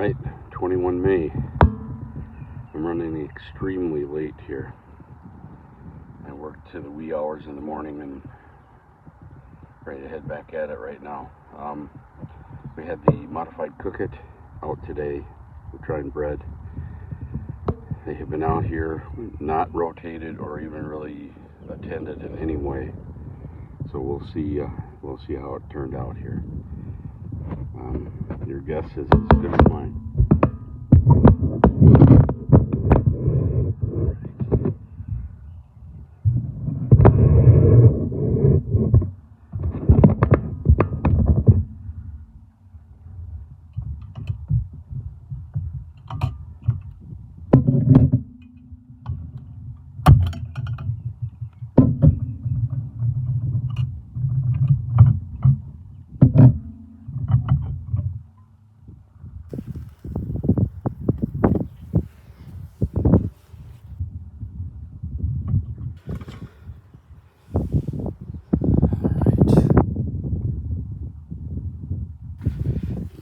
Alright, 21 May. I'm running extremely late here. I worked to the wee hours in the morning and ready to head back at it right now. We had the modified Cook It out today. We're trying bread. They have been out here, not rotated or even really attended in any way. So we'll see how it turned out here. Your guess is as good as mine.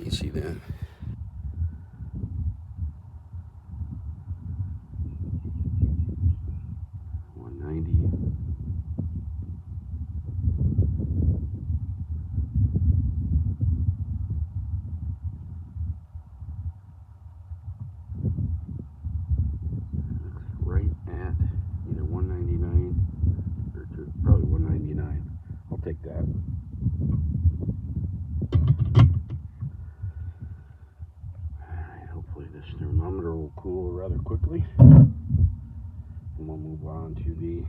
See that? Right at either 199 or probably 199. I'll take that. Alright, hopefully this thermometer will cool rather quickly. And we'll move on to the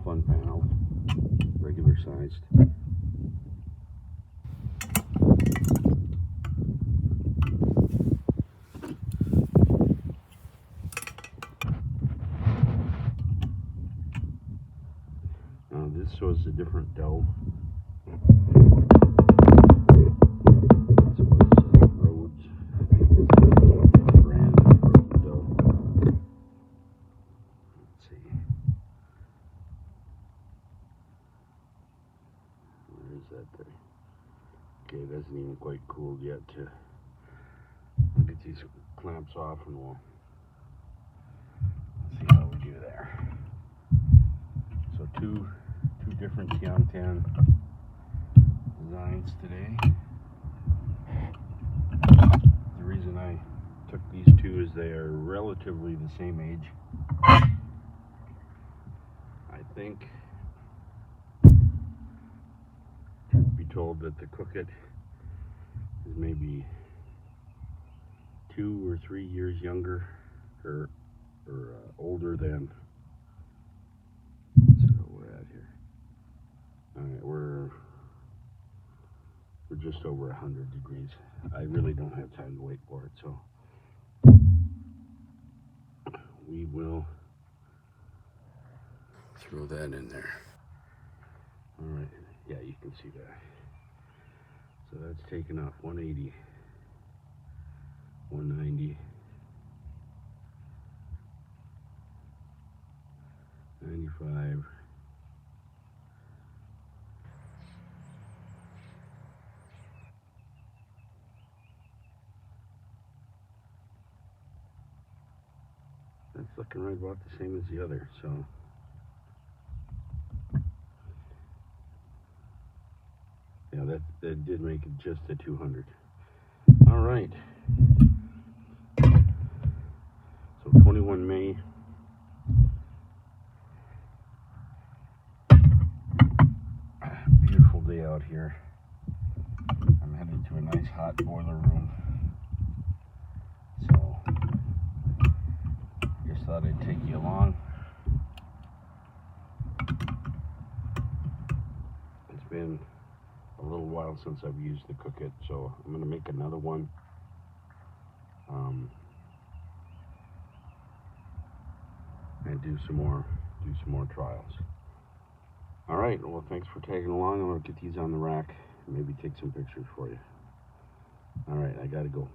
fun panel, regular sized. This shows a different dough. This was Rhodes, I think is the brand of frozen dough. Let's see. Where is that there? Okay, it hasn't even quite cooled yet to get these clamps off, and we'll see how we do there. So two different Teong Tan designs today. The reason I took these two is they are relatively the same age. I think, truth be told, that the Cook It is maybe 2 or 3 years younger or older than. Let's see where we're at here. Alright, we're just over 100 degrees. I really don't have time to wait for it, so we will throw that in there. Alright, yeah, you can see that. So that's taken off 180, 190, 95. That's looking right about the same as the other, so yeah, that did make it just a 200. All right, so 21 May. Beautiful day out here. I'm headed to a nice hot boiler room, so just thought I'd take you along. It's been a little while since I've used the Cook It, so I'm going to make another one. And do some more trials. All right, well, thanks for tagging along. I'm going to get these on the rack and maybe take some pictures for you. All right, I got to go.